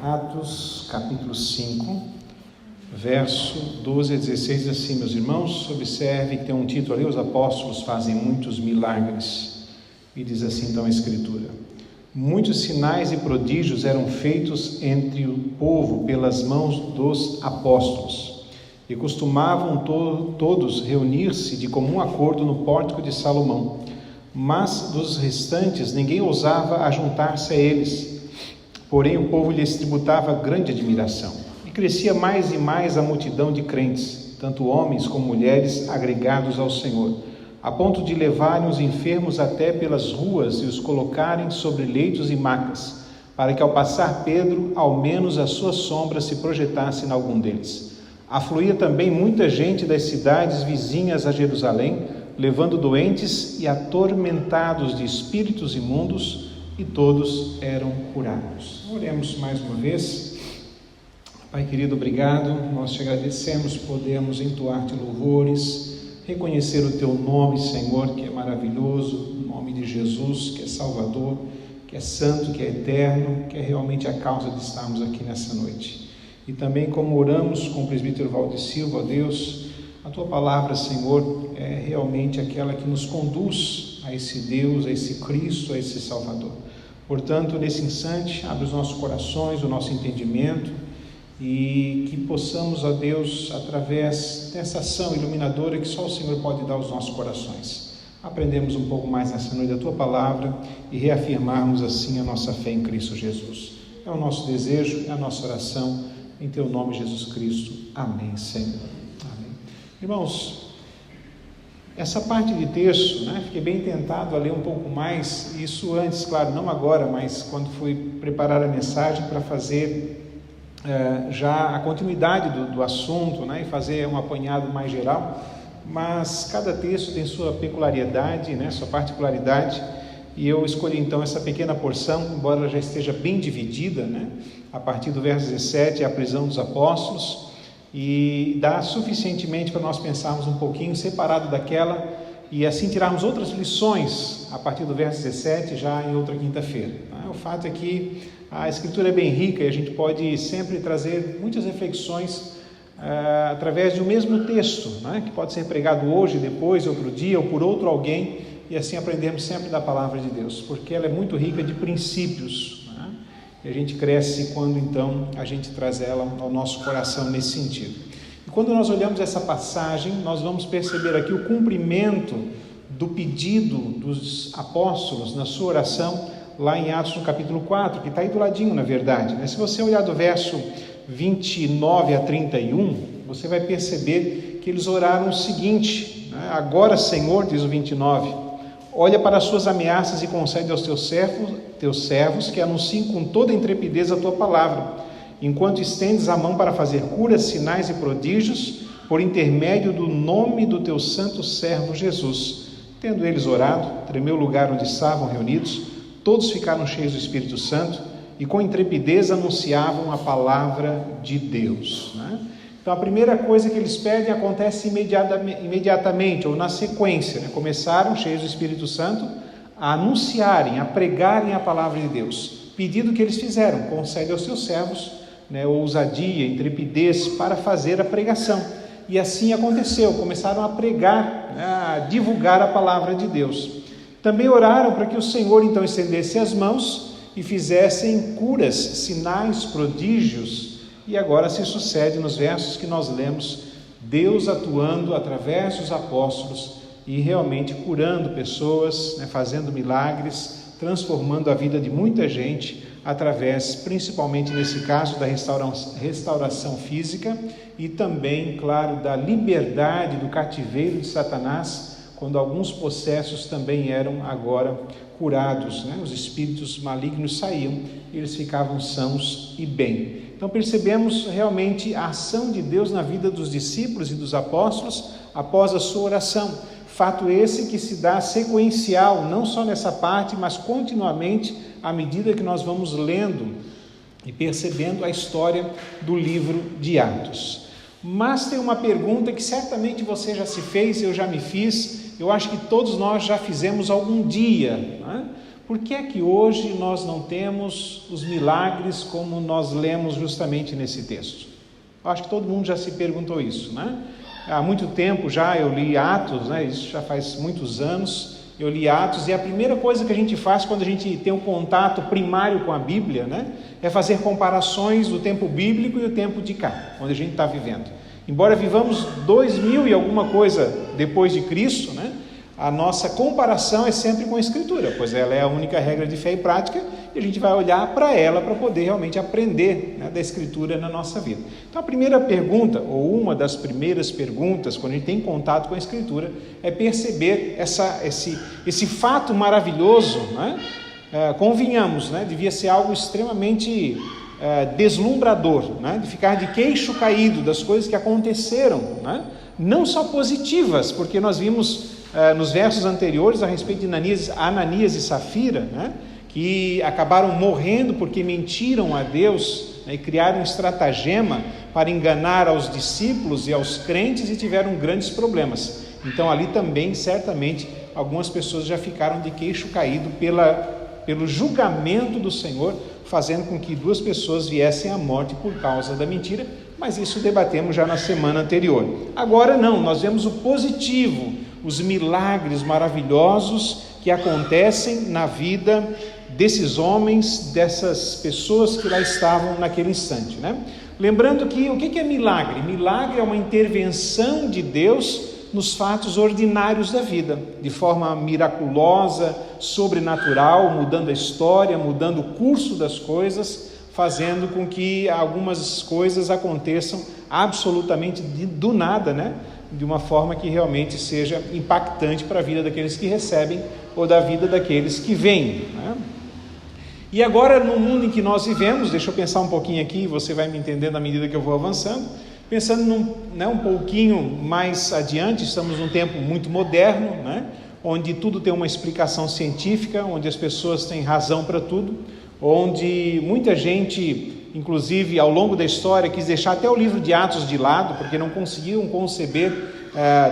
Atos, capítulo 5, verso 12 a 16, diz assim: meus irmãos, observe que tem um título ali: os apóstolos fazem muitos milagres. E diz assim então a Escritura: muitos sinais e prodígios eram feitos entre o povo pelas mãos dos apóstolos, e costumavam todos reunir-se de comum acordo no pórtico de Salomão. Mas dos restantes ninguém ousava ajuntar-se a eles. Porém o povo lhes tributava grande admiração, e crescia mais e mais a multidão de crentes, tanto homens como mulheres, agregados ao Senhor, a ponto de levarem os enfermos até pelas ruas e os colocarem sobre leitos e macas, para que ao passar Pedro, ao menos a sua sombra se projetasse em algum deles. Afluía também muita gente das cidades vizinhas a Jerusalém, levando doentes e atormentados de espíritos imundos, e todos eram curados. Oremos mais uma vez. Pai querido, obrigado, nós te agradecemos, podemos entoar-te louvores, reconhecer o teu nome, Senhor, que é maravilhoso, o nome de Jesus, que é Salvador, que é santo, que é eterno, que é realmente a causa de estarmos aqui nessa noite. E também como oramos com o presbítero Valdir Silva, ó Deus, a tua palavra, Senhor, é realmente aquela que nos conduz a esse Deus, a esse Cristo, a esse Salvador. Portanto, nesse instante, abre os nossos corações, o nosso entendimento, e que possamos, ó Deus, através dessa ação iluminadora que só o Senhor pode dar aos nossos corações, aprendemos um pouco mais nessa noite da tua palavra e reafirmarmos assim a nossa fé em Cristo Jesus. É o nosso desejo, é a nossa oração, em teu nome, Jesus Cristo. Amém, Senhor. Amém. Irmãos, essa parte de texto, fiquei bem tentado a ler um pouco mais, isso antes, claro, não agora, mas quando fui preparar a mensagem para fazer já a continuidade do assunto, e fazer um apanhado mais geral, mas cada texto tem sua peculiaridade, sua particularidade, e eu escolhi então essa pequena porção, embora ela já esteja bem dividida, a partir do verso 17, a prisão dos apóstolos, e dá suficientemente para nós pensarmos um pouquinho separado daquela e assim tirarmos outras lições a partir do verso 17 já em outra quinta-feira. O fato é que a Escritura é bem rica e a gente pode sempre trazer muitas reflexões através de um mesmo texto, que pode ser pregado hoje, depois, outro dia ou por outro alguém, e assim aprendemos sempre da palavra de Deus, porque ela é muito rica de princípios. E a gente cresce quando então a gente traz ela ao nosso coração nesse sentido. E quando nós olhamos essa passagem, nós vamos perceber aqui o cumprimento do pedido dos apóstolos na sua oração, lá em Atos no capítulo 4, que está aí do ladinho, na verdade. Se você olhar do verso 29 a 31, você vai perceber que eles oraram o seguinte: agora, Senhor, diz o 29, olha para as suas ameaças e concede aos teus servos que anunciem com toda intrepidez a tua palavra, enquanto estendes a mão para fazer curas, sinais e prodígios, por intermédio do nome do teu santo servo Jesus. Tendo eles orado, tremeu o lugar onde estavam reunidos, todos ficaram cheios do Espírito Santo e com intrepidez anunciavam a palavra de Deus. Então a primeira coisa que eles pedem acontece imediatamente, ou na sequência, começaram cheios do Espírito Santo a anunciarem, a pregarem a palavra de Deus. Pedido que eles fizeram: concede aos seus servos ousadia, intrepidez para fazer a pregação. E assim aconteceu, começaram a pregar, a divulgar a palavra de Deus. Também oraram para que o Senhor então estendesse as mãos e fizessem curas, sinais, prodígios. E agora se sucede nos versos que nós lemos, Deus atuando através dos apóstolos e realmente curando pessoas, fazendo milagres, transformando a vida de muita gente através, principalmente nesse caso, da restauração física e também, claro, da liberdade do cativeiro de Satanás, quando alguns possessos também eram agora curados, os espíritos malignos saíam e eles ficavam sãos e bem. Então percebemos realmente a ação de Deus na vida dos discípulos e dos apóstolos após a sua oração. Fato esse que se dá sequencial, não só nessa parte, mas continuamente à medida que nós vamos lendo e percebendo a história do livro de Atos. Mas tem uma pergunta que certamente você já se fez, eu já me fiz, eu acho que todos nós já fizemos algum dia, por que é que hoje nós não temos os milagres como nós lemos justamente nesse texto? Eu acho que todo mundo já se perguntou isso, né? Há muito tempo já eu li Atos, né? Isso já faz muitos anos, eu li Atos, e a primeira coisa que a gente faz quando a gente tem um contato primário com a Bíblia, né? É fazer comparações do tempo bíblico e o tempo de cá, onde a gente está vivendo. Embora vivamos 2000 e alguma coisa depois de Cristo, né? A nossa comparação é sempre com a Escritura, pois ela é a única regra de fé e prática, e a gente vai olhar para ela para poder realmente aprender, né, da Escritura na nossa vida. Então a primeira pergunta, ou uma das primeiras perguntas, quando a gente tem contato com a Escritura, é perceber esse fato maravilhoso, né? Convenhamos, né? Devia ser algo extremamente deslumbrador, né? De ficar de queixo caído das coisas que aconteceram, né? Não só positivas, porque nós vimos nos versos anteriores a respeito de Ananias e Safira, né, que acabaram morrendo porque mentiram a Deus, né, e criaram um estratagema para enganar aos discípulos e aos crentes e tiveram grandes problemas. Então ali também certamente algumas pessoas já ficaram de queixo caído pelo julgamento do Senhor, fazendo com que 2 pessoas viessem à morte por causa da mentira, mas isso debatemos já na semana anterior. Agora não, nós vemos o positivo, os milagres maravilhosos que acontecem na vida desses homens, dessas pessoas que lá estavam naquele instante, né? Lembrando que o que é milagre? Milagre é uma intervenção de Deus nos fatos ordinários da vida, de forma miraculosa, sobrenatural, mudando a história, mudando o curso das coisas, fazendo com que algumas coisas aconteçam absolutamente do nada, né? De uma forma que realmente seja impactante para a vida daqueles que recebem ou da vida daqueles que vêm, né? E agora, no mundo em que nós vivemos, deixa eu pensar um pouquinho aqui, você vai me entendendo à medida que eu vou avançando, pensando um pouquinho mais adiante, estamos num tempo muito moderno, né? Onde tudo tem uma explicação científica, onde as pessoas têm razão para tudo, onde muita gente, inclusive ao longo da história, quis deixar até o livro de Atos de lado, porque não conseguiam conceber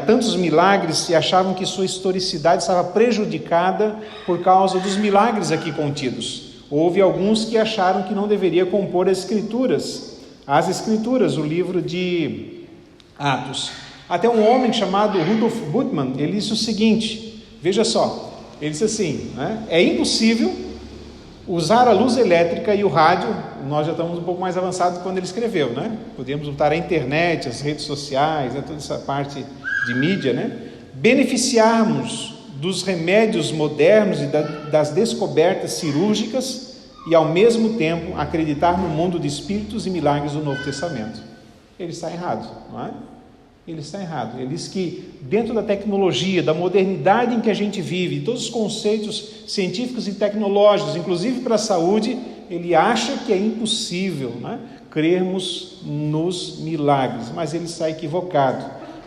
tantos milagres e achavam que sua historicidade estava prejudicada por causa dos milagres aqui contidos. Houve alguns que acharam que não deveria compor as escrituras, o livro de Atos. Até um homem chamado Rudolf Bultmann, ele disse o seguinte, veja só, ele disse assim, né, é impossível usar a luz elétrica e o rádio, nós já estamos um pouco mais avançados quando ele escreveu, né? Podemos usar a internet, as redes sociais, toda essa parte de mídia, né? Beneficiarmos dos remédios modernos e das descobertas cirúrgicas e, ao mesmo tempo, acreditar no mundo de espíritos e milagres do Novo Testamento. Ele está errado, não é? Ele está errado. Ele diz que dentro da tecnologia, da modernidade em que a gente vive, todos os conceitos científicos e tecnológicos, inclusive para a saúde, ele acha que é impossível, né, crermos nos milagres, mas ele está equivocado.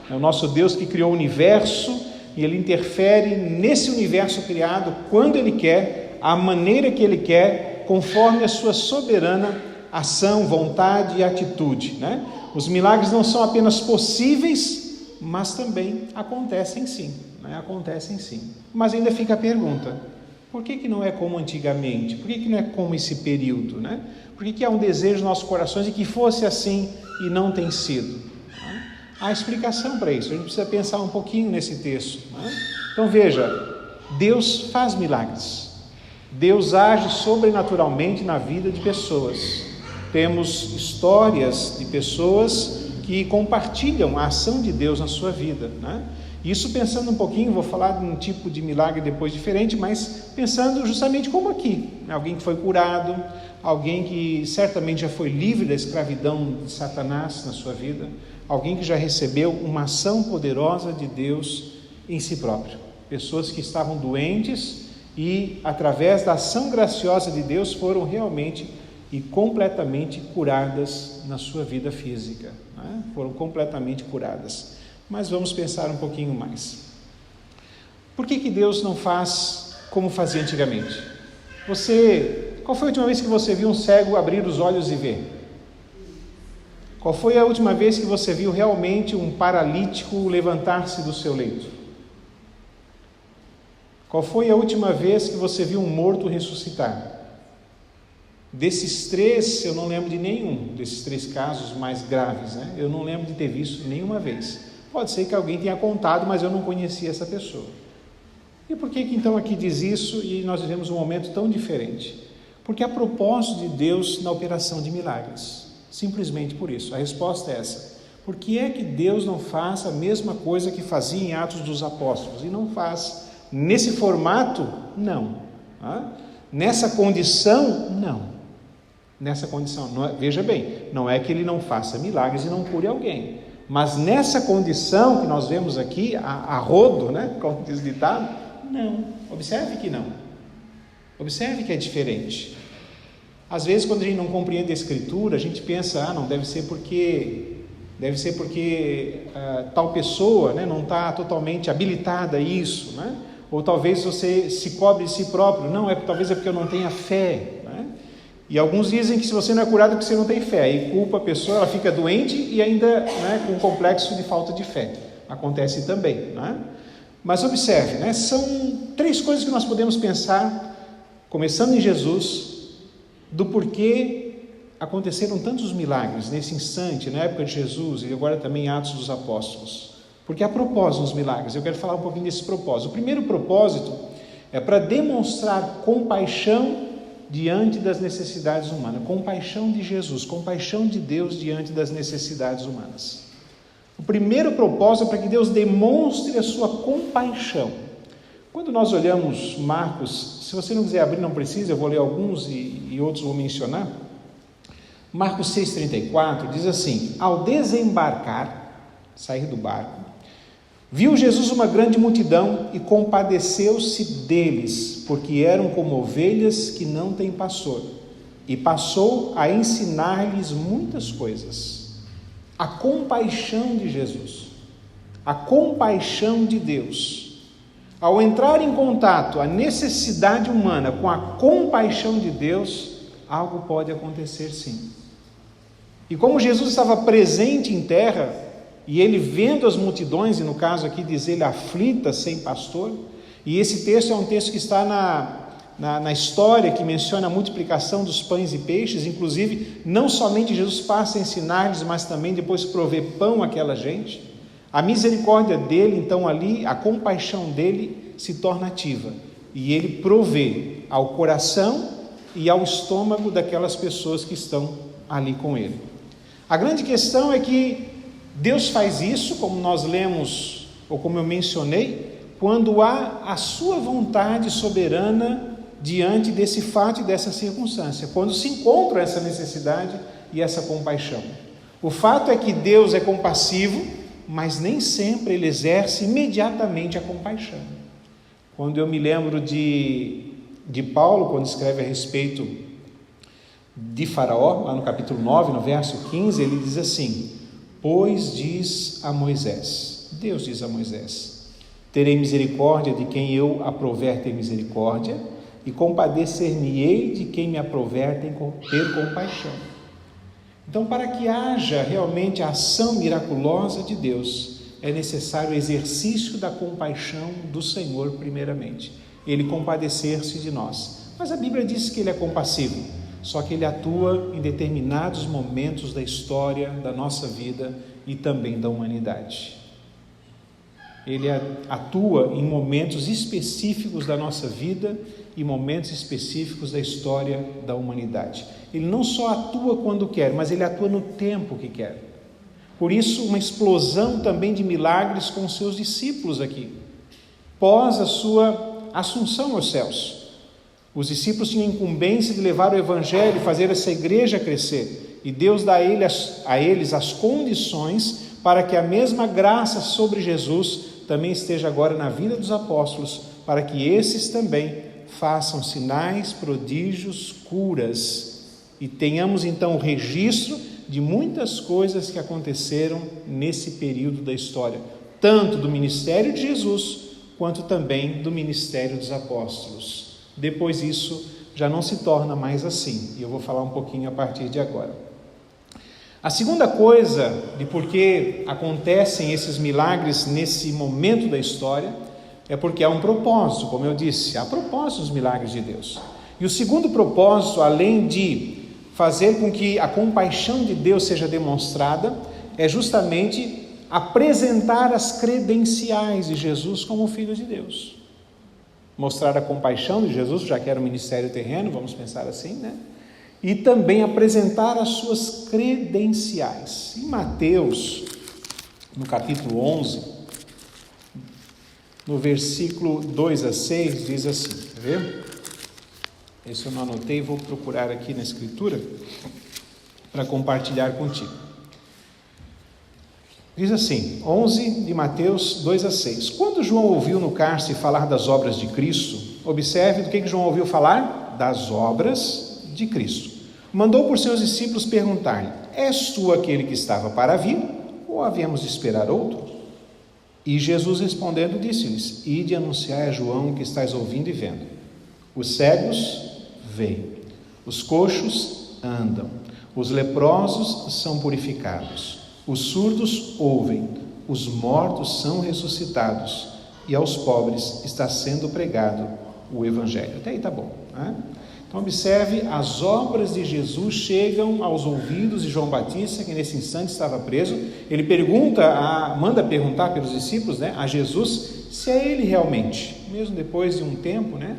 É o nosso Deus que criou o universo e ele interfere nesse universo criado quando ele quer, à maneira que ele quer, conforme a sua soberana ação, vontade e atitude, né? Os milagres não são apenas possíveis, mas também acontecem sim, né? Acontecem sim. Mas ainda fica a pergunta, por que não é como antigamente? Por que não é como esse período, né? Por que há um desejo nos nossos corações de que fosse assim e não tem sido? Né? Há explicação para isso, a gente precisa pensar um pouquinho nesse texto, né? Então veja, Deus faz milagres, Deus age sobrenaturalmente na vida de pessoas. Temos histórias de pessoas que compartilham a ação de Deus na sua vida, né? Isso pensando um pouquinho, vou falar de um tipo de milagre depois diferente, mas pensando justamente como aqui, alguém que foi curado, alguém que certamente já foi livre da escravidão de Satanás na sua vida, alguém que já recebeu uma ação poderosa de Deus em si próprio, pessoas que estavam doentes e através da ação graciosa de Deus foram realmente e completamente curadas na sua vida física, né? Foram completamente curadas. Mas vamos pensar um pouquinho mais. Por que Deus não faz como fazia antigamente? Qual foi a última vez que você viu um cego abrir os olhos e ver? Qual foi a última vez que você viu realmente um paralítico levantar-se do seu leito? Qual foi a última vez que você viu um morto ressuscitar? Desses 3, eu não lembro de nenhum, desses 3 casos mais graves, né? Eu não lembro de ter visto nenhuma vez. Pode ser que alguém tenha contado, mas eu não conhecia essa pessoa. E por que então aqui diz isso e nós vivemos um momento tão diferente? Porque há propósito de Deus na operação de milagres. Simplesmente por isso. A resposta é essa. Por que é que Deus não faz a mesma coisa que fazia em Atos dos Apóstolos? E não faz nesse formato? Não. Nessa condição? Não. Nessa condição, veja bem, não é que ele não faça milagres e não cure alguém, mas nessa condição que nós vemos aqui, a rodo, né, como diz o ditado, não, observe que não, observe que é diferente. Às vezes quando a gente não compreende a Escritura, a gente pensa, não, deve ser porque tal pessoa, né, não está totalmente habilitada a isso, né? Ou talvez você se cobre de si próprio, não, talvez é porque eu não tenha fé, né? E alguns dizem que se você não é curado é porque você não tem fé, e culpa a pessoa, ela fica doente e ainda, né, com um complexo de falta de fé. Acontece também, né? Mas observe, né, são 3 coisas que nós podemos pensar, começando em Jesus, do porquê aconteceram tantos milagres nesse instante, na época de Jesus e agora também em Atos dos Apóstolos. Porque há propósito nos milagres, eu quero falar um pouquinho desse propósito. O primeiro propósito é para demonstrar compaixão diante das necessidades humanas, compaixão de Jesus, compaixão de Deus diante das necessidades humanas. O primeiro propósito é para que Deus demonstre a sua compaixão. Quando nós olhamos Marcos, se você não quiser abrir, não precisa, eu vou ler alguns e outros vou mencionar. Marcos 6,34 diz assim: ao desembarcar, sair do barco, viu Jesus uma grande multidão e compadeceu-se deles, porque eram como ovelhas que não têm pastor, e passou a ensinar-lhes muitas coisas. A compaixão de Jesus, a compaixão de Deus, ao entrar em contato a necessidade humana com a compaixão de Deus, algo pode acontecer sim. E como Jesus estava presente em terra, e ele vendo as multidões, e no caso aqui diz ele aflitas sem pastor, e esse texto é um texto que está na história que menciona a multiplicação dos pães e peixes, inclusive não somente Jesus passa a ensinar-lhes, mas também depois prover pão àquela gente. A misericórdia dele, então ali, a compaixão dele se torna ativa, e ele provê ao coração e ao estômago daquelas pessoas que estão ali com ele. A grande questão é que Deus faz isso, como nós lemos, ou como eu mencionei, quando há a sua vontade soberana diante desse fato e dessa circunstância, quando se encontra essa necessidade e essa compaixão. O fato é que Deus é compassivo, mas nem sempre ele exerce imediatamente a compaixão. Quando eu me lembro de Paulo, quando escreve a respeito de Faraó, lá no capítulo 9, no verso 15, ele diz assim: pois diz a Moisés, Deus diz a Moisés, terei misericórdia de quem eu aprouver ter misericórdia, e compadecer-me-ei de quem me aprouver ter compaixão. Então, para que haja realmente a ação miraculosa de Deus, é necessário o exercício da compaixão do Senhor primeiramente, ele compadecer-se de nós. Mas a Bíblia diz que ele é compassivo, só que ele atua em determinados momentos da história da nossa vida e também da humanidade. Ele atua em momentos específicos da nossa vida e momentos específicos da história da humanidade. Ele não só atua quando quer, mas ele atua no tempo que quer. Por isso, uma explosão também de milagres com os seus discípulos aqui, pós a sua assunção aos céus. Os discípulos tinham a incumbência de levar o Evangelho e fazer essa igreja crescer. E Deus dá a eles as condições para que a mesma graça sobre Jesus também esteja agora na vida dos apóstolos, para que esses também façam sinais, prodígios, curas. E tenhamos então o registro de muitas coisas que aconteceram nesse período da história, tanto do ministério de Jesus, quanto também do ministério dos apóstolos. Depois isso já não se torna mais assim, e eu vou falar um pouquinho a partir de agora. A segunda coisa de por que acontecem esses milagres nesse momento da história É porque há um propósito, como eu disse, há propósitos nos milagres de Deus. E o segundo propósito, além de fazer com que a compaixão de Deus seja demonstrada, é justamente apresentar as credenciais de Jesus como Filho de Deus. Mostrar a compaixão de Jesus, já que era um ministério terreno, vamos pensar assim, né? E também apresentar as suas credenciais. Em Mateus, no capítulo 11, no versículo 2 a 6, diz assim, quer ver? Esse eu não anotei, vou procurar aqui na Escritura para compartilhar contigo. Diz assim, 11 de Mateus 2 a 6. Quando João ouviu no cárcere falar das obras de Cristo, observe do que João ouviu falar? Das obras de Cristo. Mandou por seus discípulos perguntar-lhe, és tu aquele que estava para vir, ou havíamos de esperar outro? E Jesus respondendo disse-lhes, ide anunciar a João o que estáis ouvindo e vendo. Os cegos veem, os coxos andam, os leprosos são purificados, os surdos ouvem, os mortos são ressuscitados, e aos pobres está sendo pregado o Evangelho. Até aí está bom, né? Então observe, as obras de Jesus chegam aos ouvidos de João Batista, que nesse instante estava preso. Ele manda perguntar pelos discípulos, né, a Jesus, se é ele realmente. Mesmo depois de um tempo, né,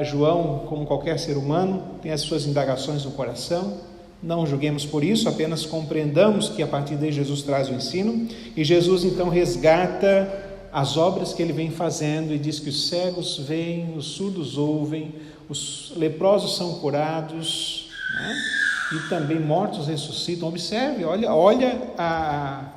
João, como qualquer ser humano, tem as suas indagações no coração. Não julguemos por isso, apenas compreendamos que a partir daí Jesus traz o ensino, e Jesus então resgata as obras que ele vem fazendo e diz que os cegos veem, os surdos ouvem, os leprosos são curados, né? E também mortos ressuscitam. Observe, olha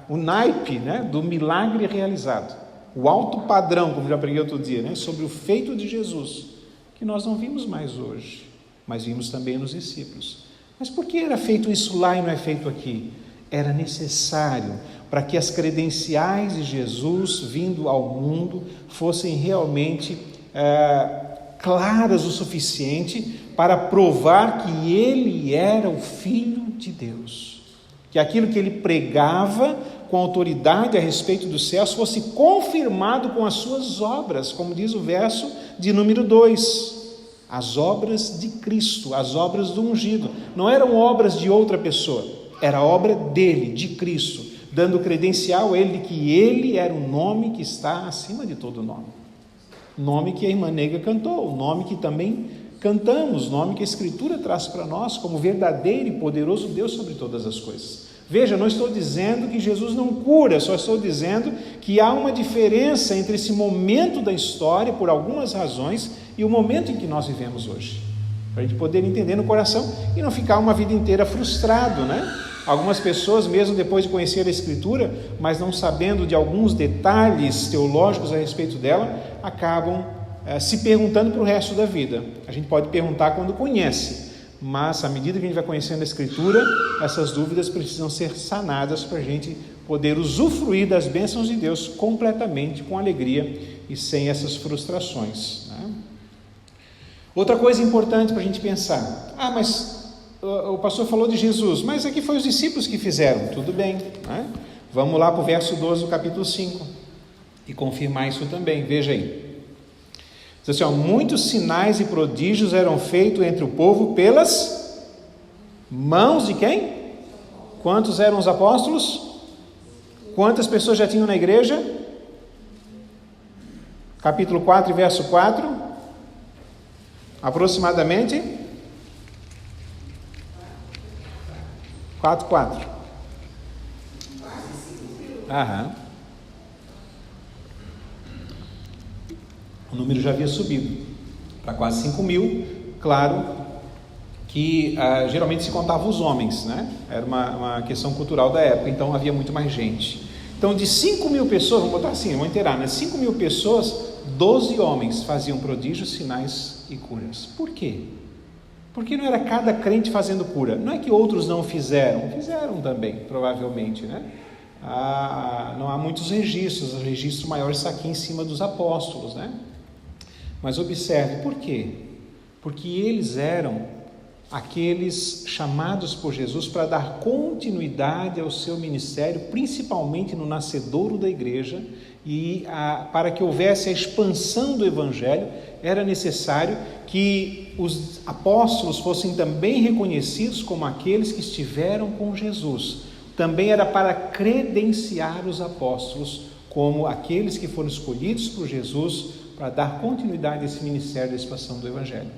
o naipe, né, do milagre realizado, o alto padrão, como já preguei outro dia, né, sobre o feito de Jesus, que nós não vimos mais hoje, mas vimos também nos discípulos. Mas por que era feito isso lá e não é feito aqui? Era necessário para que as credenciais de Jesus vindo ao mundo fossem realmente claras o suficiente para provar que ele era o Filho de Deus. Que aquilo que ele pregava com autoridade a respeito dos céus fosse confirmado com as suas obras, como diz o verso de número 2. As obras de Cristo, as obras do ungido. Não eram obras de outra pessoa, era obra dele, de Cristo, dando credencial a ele de que ele era o nome que está acima de todo nome. Nome que a irmã Nega cantou, o nome que também cantamos, nome que a Escritura traz para nós como verdadeiro e poderoso Deus sobre todas as coisas. Veja, não estou dizendo que Jesus não cura, só estou dizendo que há uma diferença entre esse momento da história, por algumas razões, e o momento em que nós vivemos hoje, para a gente poder entender no coração e não ficar uma vida inteira frustrado, né? Algumas pessoas, mesmo depois de conhecer a Escritura, mas não sabendo de alguns detalhes teológicos a respeito dela, acabam se perguntando para o resto da vida. A gente pode perguntar quando conhece, mas à medida que a gente vai conhecendo a Escritura, essas dúvidas precisam ser sanadas para a gente poder usufruir das bênçãos de Deus completamente, com alegria e sem essas frustrações, né? Outra coisa importante para a gente pensar, mas o pastor falou de Jesus, mas aqui foi os discípulos que fizeram, tudo bem, né? Vamos lá para o verso 12 do capítulo 5 e confirmar isso também, veja aí. Diz assim, muitos sinais e prodígios eram feitos entre o povo pelas mãos de quem? Quantos eram os apóstolos? Quantas pessoas já tinham na igreja? Capítulo 4, verso 4. Aproximadamente 4. Aham. O número já havia subido para quase 5.000. Claro que geralmente se contava os homens, né? Era uma questão cultural da época, então havia muito mais gente. Então de 5.000 pessoas, vamos botar assim, vamos inteirar, né? 5.000 pessoas, 12 homens faziam prodígios, sinais e curas. Por quê? Porque não era cada crente fazendo cura. Não é que outros não fizeram também, provavelmente, né? Não há muitos registros, o registro maior está aqui em cima dos apóstolos, né? Mas observe, por quê? Porque eles eram aqueles chamados por Jesus para dar continuidade ao seu ministério, principalmente no nascedouro da igreja, e para que houvesse a expansão do evangelho, era necessário que os apóstolos fossem também reconhecidos como aqueles que estiveram com Jesus. Também era para credenciar os apóstolos como aqueles que foram escolhidos por Jesus para dar continuidade a esse ministério da expansão do evangelho.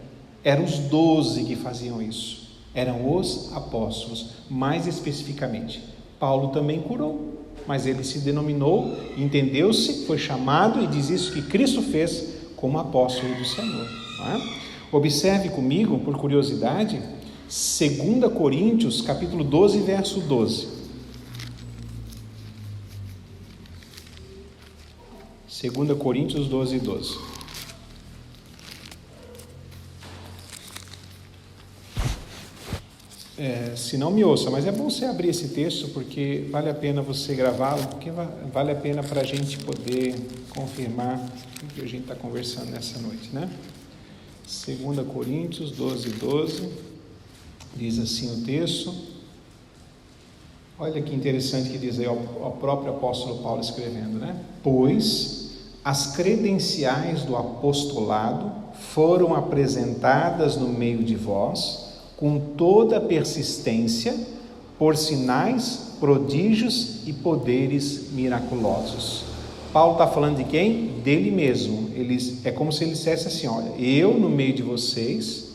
Eram os 12 que faziam isso, eram os apóstolos, mais especificamente. Paulo também curou, mas ele se denominou, entendeu-se, foi chamado e diz isso que Cristo fez como apóstolo do Senhor. Não é? Observe comigo, por curiosidade, 2 Coríntios, capítulo 12, verso 12. 2 Coríntios 12, 12. Se não me ouça, mas é bom você abrir esse texto, porque vale a pena você gravá-lo, porque vale a pena para a gente poder confirmar o que a gente está conversando nessa noite, né? 2 Coríntios 12, 12, diz assim o texto. Olha que interessante que diz aí o próprio apóstolo Paulo escrevendo, né? Pois as credenciais do apostolado foram apresentadas no meio de vós, com toda a persistência, por sinais, prodígios e poderes miraculosos. Paulo está falando de quem? Dele mesmo. É como se ele dissesse assim, olha, eu no meio de vocês,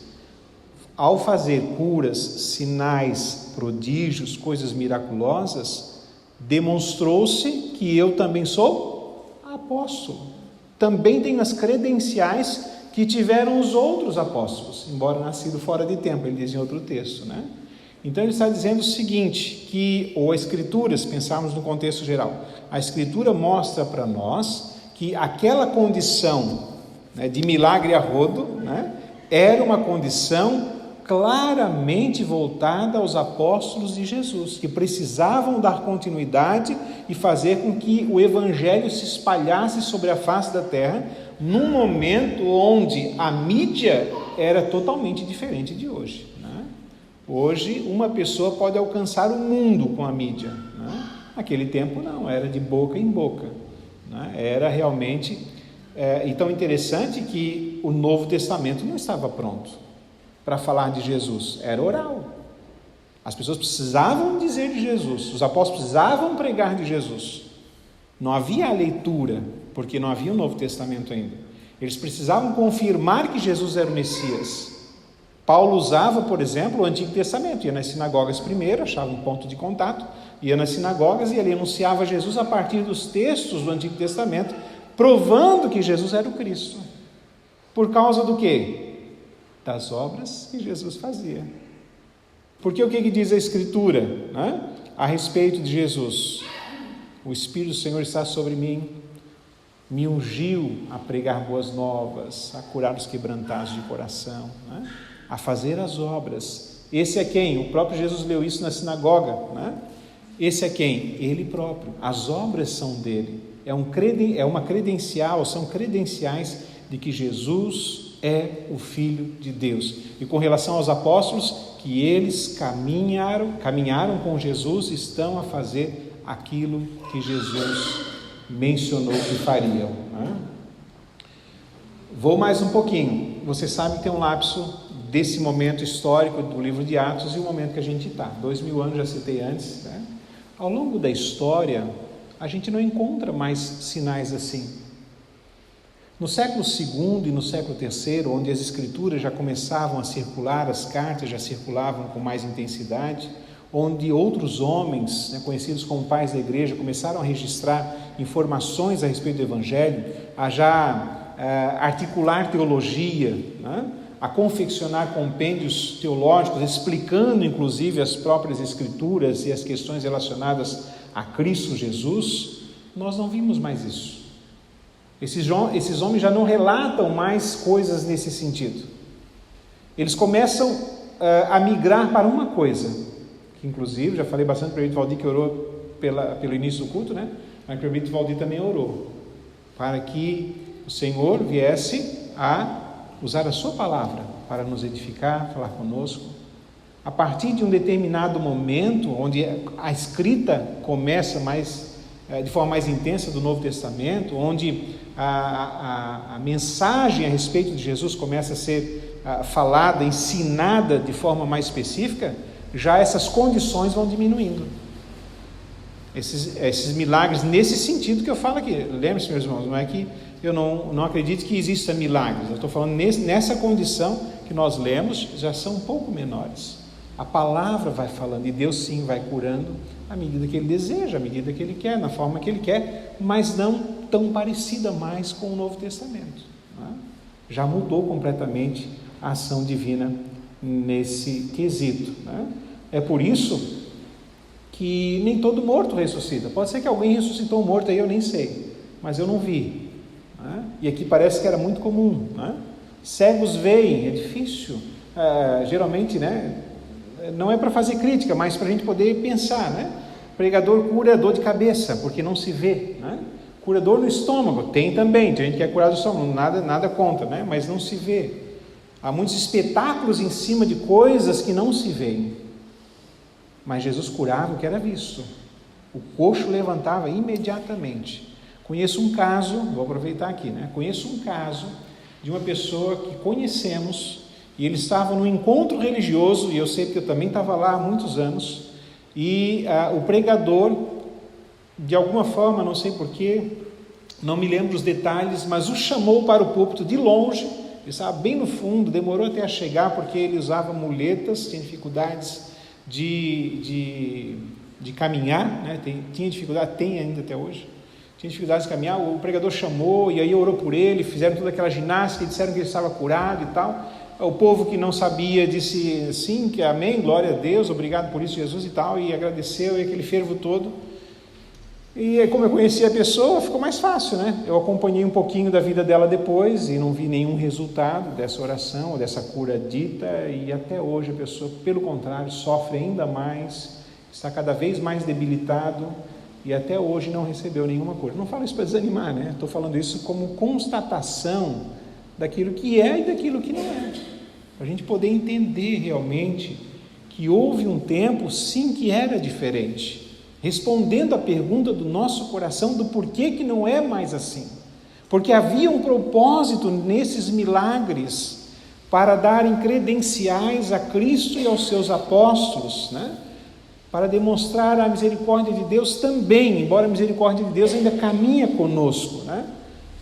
ao fazer curas, sinais, prodígios, coisas miraculosas, demonstrou-se que eu também sou apóstolo. Também tenho as credenciais que tiveram os outros apóstolos, embora nascido fora de tempo, ele diz em outro texto, né? Então ele está dizendo o seguinte, ou a Escritura, se pensarmos no contexto geral, a Escritura mostra para nós que aquela condição, né, de milagre a rodo, né, era uma condição claramente voltada aos apóstolos de Jesus, que precisavam dar continuidade e fazer com que o evangelho se espalhasse sobre a face da terra, num momento onde a mídia era totalmente diferente de hoje, né? Hoje uma pessoa pode alcançar o mundo com a mídia, né? Naquele tempo não, era de boca em boca, né? Era realmente então interessante que o Novo Testamento não estava pronto para falar de Jesus, era oral. As pessoas precisavam dizer de Jesus, os apóstolos precisavam pregar de Jesus. Não havia a leitura, porque não havia o Novo Testamento ainda. Eles precisavam confirmar que Jesus era o Messias. Paulo usava, por exemplo, o Antigo Testamento, ia nas sinagogas primeiro, achava um ponto de contato, ia nas sinagogas e ele anunciava Jesus a partir dos textos do Antigo Testamento, provando que Jesus era o Cristo. Por causa do quê? Das obras que Jesus fazia. Porque o que diz a Escritura, né, a respeito de Jesus? O Espírito do Senhor está sobre mim, me ungiu a pregar boas novas, a curar os quebrantados de coração, né, a fazer as obras. Esse é quem? O próprio Jesus leu isso na sinagoga, né? Esse é quem? Ele próprio. As obras são dele. É uma credencial, são credenciais de que Jesus é o Filho de Deus. E com relação aos apóstolos, que eles caminharam com Jesus, estão a fazer aquilo que Jesus mencionou que fariam, né? Vou mais um pouquinho. Você sabe que tem um lapso desse momento histórico do livro de Atos e o momento que a gente está. 2000 anos, já citei antes, né? Ao longo da história, a gente não encontra mais sinais assim. No século II e no século III, onde as escrituras já começavam a circular, as cartas já circulavam com mais intensidade, onde outros homens, né, conhecidos como pais da igreja, começaram a registrar informações a respeito do Evangelho, a já articular teologia, né, a confeccionar compêndios teológicos, explicando inclusive as próprias Escrituras e as questões relacionadas a Cristo Jesus, nós não vimos mais isso. Esses homens já não relatam mais coisas nesse sentido. Eles começam a migrar para uma coisa, que inclusive, já falei bastante para o Presbítero Valdir, que orou pelo início do culto, né? Mas o Presbítero Valdir também orou, para que o Senhor viesse a usar a sua palavra para nos edificar, falar conosco, A partir de um determinado momento, onde a escrita começa de forma mais intensa do Novo Testamento, onde a mensagem a respeito de Jesus começa a ser falada, ensinada de forma mais específica, já essas condições vão diminuindo. Esses milagres, nesse sentido que eu falo aqui, lembre-se, meus irmãos, não é que eu não acredito que exista milagres, eu estou falando nessa condição que nós lemos, já são um pouco menores. A palavra vai falando, e Deus sim vai curando à medida que Ele deseja, à medida que Ele quer, na forma que Ele quer, mas não tão parecida mais com o Novo Testamento, não é? Já mudou completamente a ação divina nesse quesito, né? É por isso que nem todo morto ressuscita. Pode ser que alguém ressuscitou um morto aí, eu nem sei, mas eu não vi, né? E aqui parece que era muito comum, né? Cegos veem, é difícil, geralmente, né? Não é para fazer crítica, mas para a gente poder pensar, né? Pregador cura dor de cabeça, porque não se vê, né? Cura dor no estômago, tem também, tem gente que é curado do estômago, nada contra, né? Mas não se vê. Há muitos espetáculos em cima de coisas que não se veem. Mas Jesus curava o que era visto. O coxo levantava imediatamente. Conheço um caso, vou aproveitar aqui, né? Conheço um caso de uma pessoa que conhecemos, e ele estava num encontro religioso, e eu sei porque eu também estava lá há muitos anos, e o pregador, de alguma forma, não sei porquê, não me lembro os detalhes, mas o chamou para o púlpito de longe, ele estava bem no fundo, demorou até a chegar, porque ele usava muletas, tinha dificuldades de caminhar, né? Tinha dificuldade, tem ainda até hoje, tinha dificuldades de caminhar. O pregador chamou, e aí orou por ele, fizeram toda aquela ginástica, e disseram que ele estava curado e tal. O povo que não sabia disse sim, que amém, glória a Deus, obrigado por isso, Jesus e tal, e agradeceu, e aquele fervo todo. E como eu conhecia a pessoa, ficou mais fácil, né? Eu acompanhei um pouquinho da vida dela depois e não vi nenhum resultado dessa oração, ou dessa cura dita, e até hoje a pessoa, pelo contrário, sofre ainda mais, está cada vez mais debilitado, e até hoje não recebeu nenhuma cura. Não falo isso para desanimar, né? Estou falando isso como constatação daquilo que é e daquilo que não é, para a gente poder entender realmente que houve um tempo, sim, que era diferente, respondendo à pergunta do nosso coração do porquê que não é mais assim, porque havia um propósito nesses milagres para darem credenciais a Cristo e aos seus apóstolos, né? Para demonstrar a misericórdia de Deus também, embora a misericórdia de Deus ainda caminha conosco, né?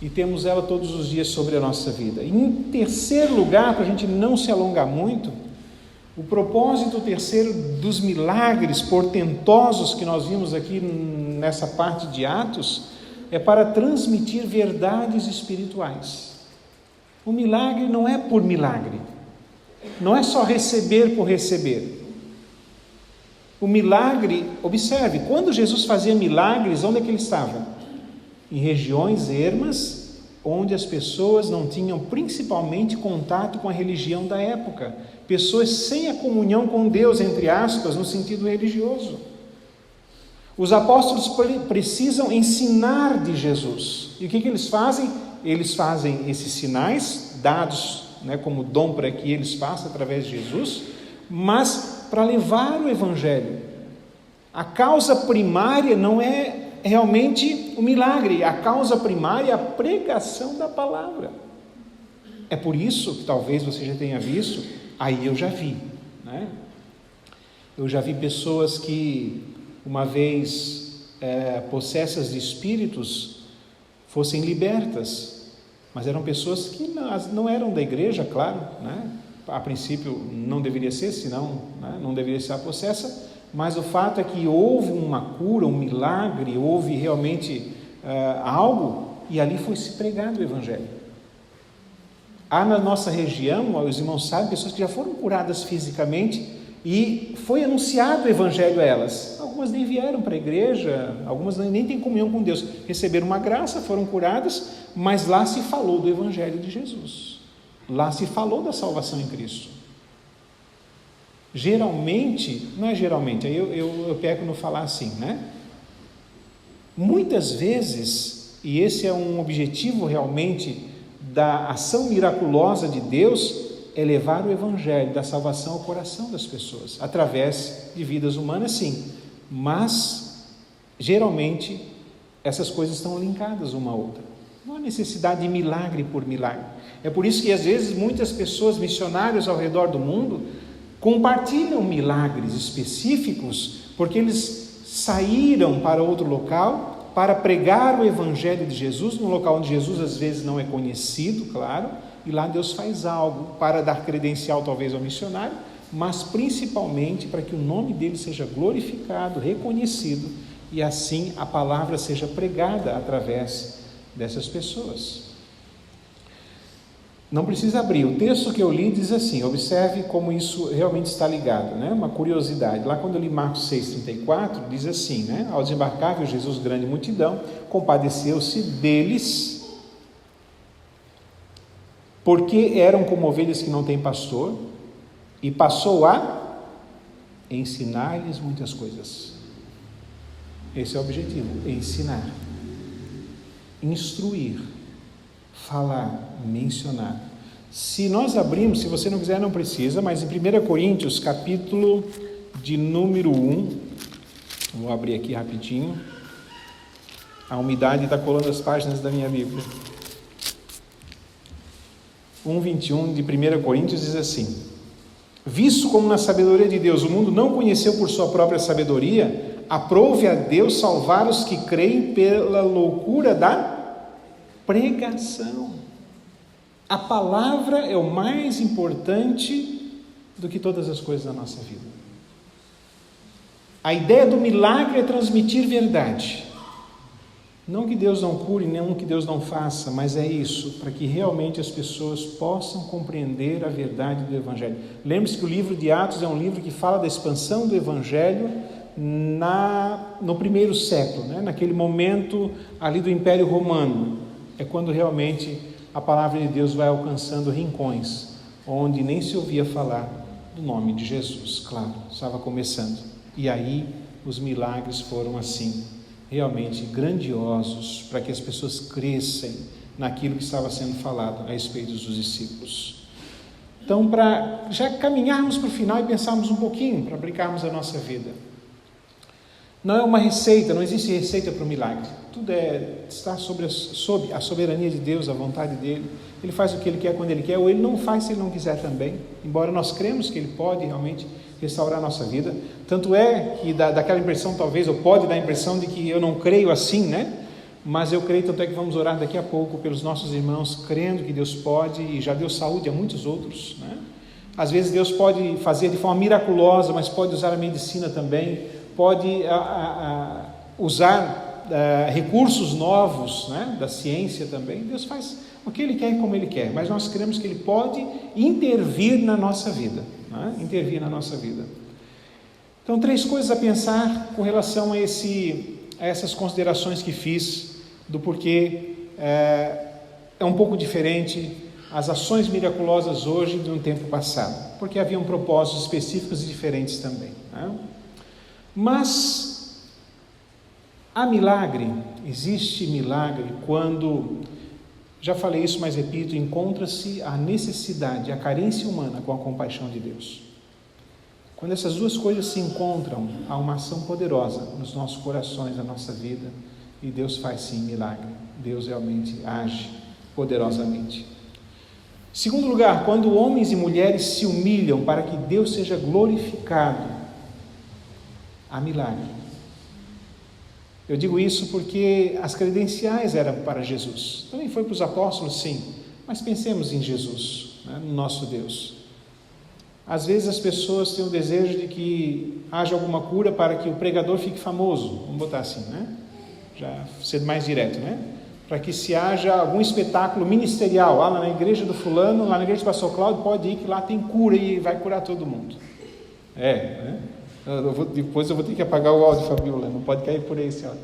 E temos ela todos os dias sobre a nossa vida. E em terceiro lugar, para a gente não se alongar muito, o propósito terceiro dos milagres portentosos que nós vimos aqui nessa parte de Atos é para transmitir verdades espirituais. O milagre não é por milagre, não é só receber por receber. O milagre, observe, quando Jesus fazia milagres, onde é que ele estava? Em regiões ermas, onde as pessoas não tinham principalmente contato com a religião da época, pessoas sem a comunhão com Deus, entre aspas, no sentido religioso. Os apóstolos precisam ensinar de Jesus, e o que eles fazem? Eles fazem esses sinais, dados, né, como dom para que eles façam através de Jesus, mas para levar o Evangelho. A causa primária não é realmente o milagre, a causa primária é a pregação da palavra. É por isso que talvez você já tenha visto, aí eu já vi, né? Eu já vi pessoas que, uma vez possessas de espíritos, fossem libertas, mas eram pessoas que não eram da igreja, claro, né? A princípio não deveria ser, senão, né, não deveria ser a possessa, mas o fato é que houve uma cura, um milagre, houve realmente algo, e ali foi se pregado o Evangelho. Há na nossa região, os irmãos sabem, pessoas que já foram curadas fisicamente e foi anunciado o Evangelho a elas. Algumas nem vieram para a igreja, algumas nem têm comunhão com Deus, receberam uma graça, foram curadas, mas lá se falou do Evangelho de Jesus, lá se falou da salvação em Cristo. Geralmente, não é geralmente, aí eu peco no falar assim, né? Muitas vezes, e esse é um objetivo realmente da ação miraculosa de Deus, é levar o evangelho da salvação ao coração das pessoas, através de vidas humanas, sim, mas geralmente essas coisas estão linkadas uma à outra. Não há necessidade de milagre por milagre. É por isso que às vezes muitas pessoas, missionários ao redor do mundo, compartilham milagres específicos, porque eles saíram para outro local para pregar o evangelho de Jesus, num local onde Jesus às vezes não é conhecido, claro, e lá Deus faz algo para dar credencial talvez ao missionário, mas principalmente para que o nome dele seja glorificado, reconhecido, e assim a palavra seja pregada através dessas pessoas. Não precisa abrir, o texto que eu li diz assim, observe como isso realmente está ligado, né? Uma curiosidade, lá quando eu li Marcos 6,34, diz assim, né? Ao desembarcar, viu Jesus grande multidão, compadeceu-se deles, porque eram como ovelhas que não têm pastor, e passou a ensinar-lhes muitas coisas. Esse é o objetivo, ensinar, instruir, falar, mencionar. Se nós abrirmos, se você não quiser não precisa, mas em 1 Coríntios, capítulo de número 1, vou abrir aqui rapidinho, a umidade está colando as páginas da minha Bíblia. 1:21 de 1 Coríntios diz assim: visto como na sabedoria de Deus o mundo não conheceu por sua própria sabedoria, aprove a Deus salvar os que creem pela loucura da pregação. A palavra é o mais importante do que todas as coisas da nossa vida. A ideia do milagre é transmitir verdade. Não que Deus não cure, não que Deus não faça, mas é isso, para que realmente as pessoas possam compreender a verdade do Evangelho. Lembre-se que o livro de Atos é um livro que fala da expansão do Evangelho no primeiro século, né? Naquele momento ali do Império Romano. É quando realmente a palavra de Deus vai alcançando rincões, onde nem se ouvia falar do nome de Jesus, claro, estava começando. E aí os milagres foram assim, realmente grandiosos, para que as pessoas crescem naquilo que estava sendo falado a respeito dos discípulos. Então, para já caminharmos para o final e pensarmos um pouquinho, para aplicarmos a nossa vida. Não é uma receita, não existe receita para o milagre. Tudo está sob a soberania de Deus, a vontade dele. Ele faz o que ele quer quando ele quer, ou ele não faz se ele não quiser também. Embora nós cremos que ele pode realmente restaurar a nossa vida. Tanto é que dá aquela impressão, talvez, ou pode dar a impressão de que eu não creio assim, né? Mas eu creio, tanto é que vamos orar daqui a pouco pelos nossos irmãos, crendo que Deus pode, e já deu saúde a muitos outros, né? Às vezes Deus pode fazer de forma miraculosa, mas pode usar a medicina também, pode usar recursos novos, né, da ciência também. Deus faz o que Ele quer e como Ele quer, mas nós cremos que Ele pode intervir na nossa vida, né? Intervir na nossa vida. Então, 3 coisas a pensar com relação a essas considerações que fiz, do porquê é um pouco diferente as ações miraculosas hoje de um tempo passado, porque haviam propósitos específicos e diferentes também, né? Mas há milagre, existe milagre quando, já falei isso, mas repito, encontra-se a necessidade, a carência humana com a compaixão de Deus. Quando essas duas coisas se encontram, há uma ação poderosa nos nossos corações, na nossa vida, e Deus faz sim milagre. Deus realmente age poderosamente. Segundo lugar, quando homens e mulheres se humilham para que Deus seja glorificado, há milagre. Eu digo isso porque as credenciais eram para Jesus. Também foi para os apóstolos, sim. Mas pensemos em Jesus, né, no nosso Deus. Às vezes as pessoas têm o desejo de que haja alguma cura para que o pregador fique famoso. Vamos botar assim, né? Já sendo mais direto, né? Para que se haja algum espetáculo ministerial. Lá na igreja do fulano, lá na igreja do pastor Cláudio, pode ir que lá tem cura e vai curar todo mundo. Né? Depois eu vou ter que apagar o áudio, Fabiola, não pode cair por aí esse áudio.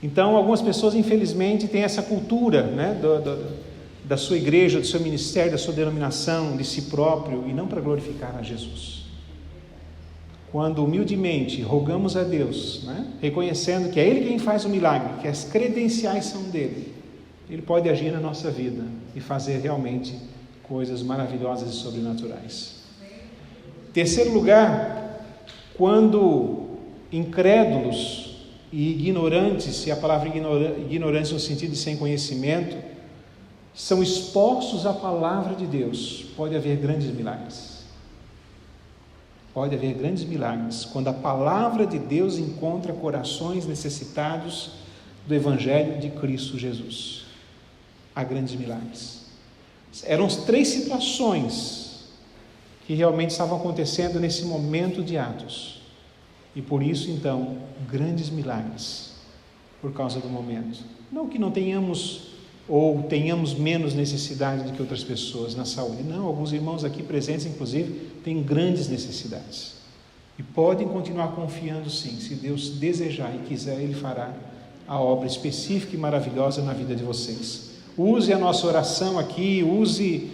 Então, algumas pessoas, infelizmente, têm essa cultura, né, da sua igreja, do seu ministério, da sua denominação, de si próprio, e não para glorificar a Jesus. Quando humildemente rogamos a Deus, né, reconhecendo que é Ele quem faz o milagre, que as credenciais são dele, Ele pode agir na nossa vida e fazer realmente coisas maravilhosas e sobrenaturais. Terceiro lugar, quando incrédulos e ignorantes, e a palavra ignorância no sentido de sem conhecimento, são expostos à palavra de Deus, pode haver grandes milagres. Pode haver grandes milagres quando a palavra de Deus encontra corações necessitados do Evangelho de Cristo Jesus. Há grandes milagres. Eram 3 situações que realmente estavam acontecendo nesse momento de Atos. E por isso, então, grandes milagres, por causa do momento. Não que não tenhamos ou tenhamos menos necessidade do que outras pessoas na saúde. Não, alguns irmãos aqui presentes, inclusive, têm grandes necessidades. E podem continuar confiando sim. Se Deus desejar e quiser, Ele fará a obra específica e maravilhosa na vida de vocês. Use a nossa oração aqui, use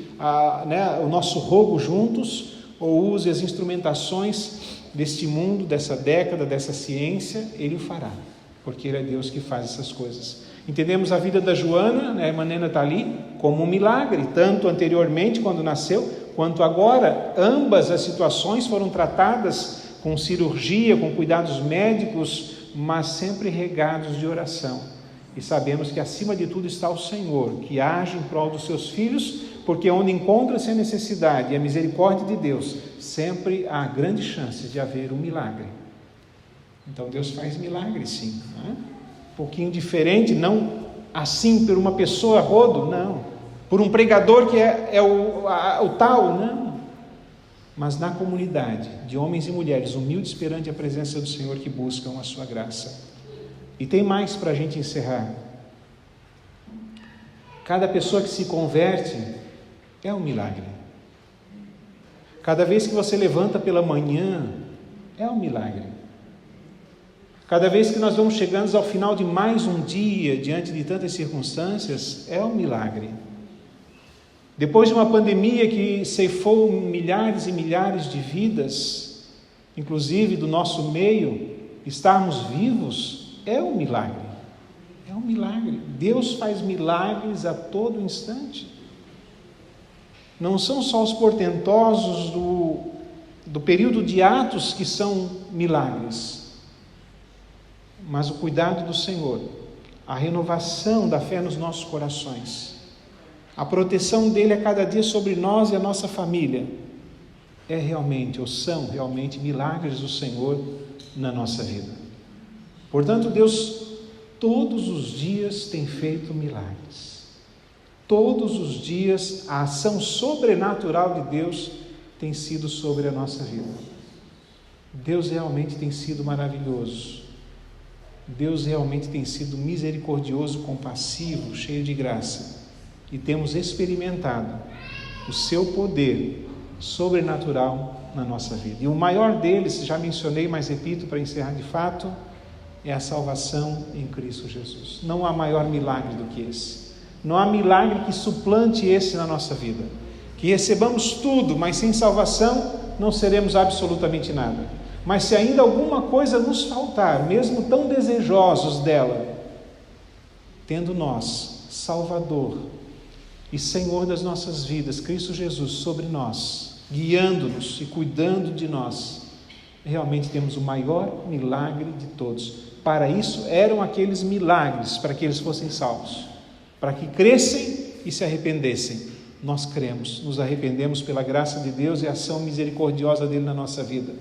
o nosso rogo juntos, ou use as instrumentações deste mundo, dessa década, dessa ciência, Ele o fará, porque Ele é Deus que faz essas coisas. Entendemos a vida da Joana, a irmã Nena está ali, como um milagre, tanto anteriormente, quando nasceu, quanto agora. Ambas as situações foram tratadas com cirurgia, com cuidados médicos, mas sempre regados de oração. E sabemos que acima de tudo está o Senhor, que age em prol dos seus filhos, porque onde encontra-se a necessidade e a misericórdia de Deus, sempre há grande chance de haver um milagre. Então Deus faz milagre sim, Um pouquinho diferente, não assim por uma pessoa a rodo, não. Por um pregador que é o tal, não. Mas na comunidade de homens e mulheres humildes perante a presença do Senhor que buscam a sua graça. E tem mais para a gente encerrar. Cada pessoa que se converte é um milagre. Cada vez que você levanta pela manhã é um milagre. Cada vez que nós vamos chegando ao final de mais um dia, diante de tantas circunstâncias, é um milagre. Depois de uma pandemia que ceifou milhares e milhares de vidas, inclusive do nosso meio, estarmos vivos é um milagre. É um milagre. Deus faz milagres a todo instante. Não são só os portentosos do período de Atos que são milagres, mas o cuidado do Senhor, a renovação da fé nos nossos corações, a proteção dele a cada dia sobre nós e a nossa família, são realmente milagres do Senhor na nossa vida. Portanto, Deus todos os dias tem feito milagres. Todos os dias a ação sobrenatural de Deus tem sido sobre a nossa vida. Deus realmente tem sido maravilhoso. Deus realmente tem sido misericordioso, compassivo, cheio de graça. E temos experimentado o seu poder sobrenatural na nossa vida. E o maior deles, já mencionei, mas repito para encerrar de fato, é a salvação em Cristo Jesus. Não há maior milagre do que esse. Não há milagre que suplante esse na nossa vida. Que recebamos tudo, mas sem salvação não seremos absolutamente nada. Mas se ainda alguma coisa nos faltar, mesmo tão desejosos dela, tendo nós, Salvador e Senhor das nossas vidas, Cristo Jesus sobre nós, guiando-nos e cuidando de nós, realmente temos o maior milagre de todos. Para isso eram aqueles milagres, para que eles fossem salvos, para que crescem e se arrependessem. Nós cremos, nos arrependemos pela graça de Deus e a ação misericordiosa dele na nossa vida.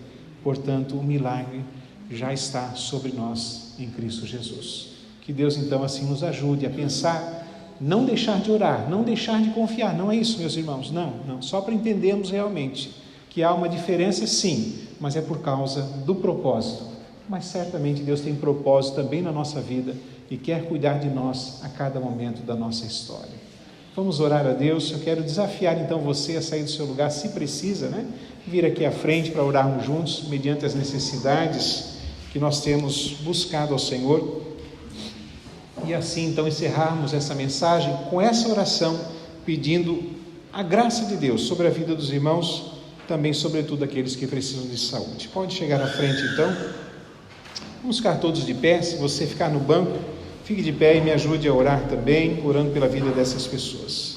Portanto, o milagre já está sobre nós em Cristo Jesus. Que Deus então assim nos ajude a pensar, não deixar de orar, não deixar de confiar. Não é isso, meus irmãos, não. Só para entendermos realmente que há uma diferença sim, mas é por causa do propósito. Mas certamente Deus tem propósito também na nossa vida e quer cuidar de nós a cada momento da nossa história. Vamos orar a Deus. Eu quero desafiar então você a sair do seu lugar, se precisa, vir aqui à frente para orarmos juntos, mediante as necessidades que nós temos buscado ao Senhor. E assim então encerrarmos essa mensagem com essa oração, pedindo a graça de Deus sobre a vida dos irmãos, também sobretudo aqueles que precisam de saúde. Pode chegar à frente então. Vamos ficar todos de pé. Se você ficar no banco, fique de pé e me ajude a orar também, orando pela vida dessas pessoas.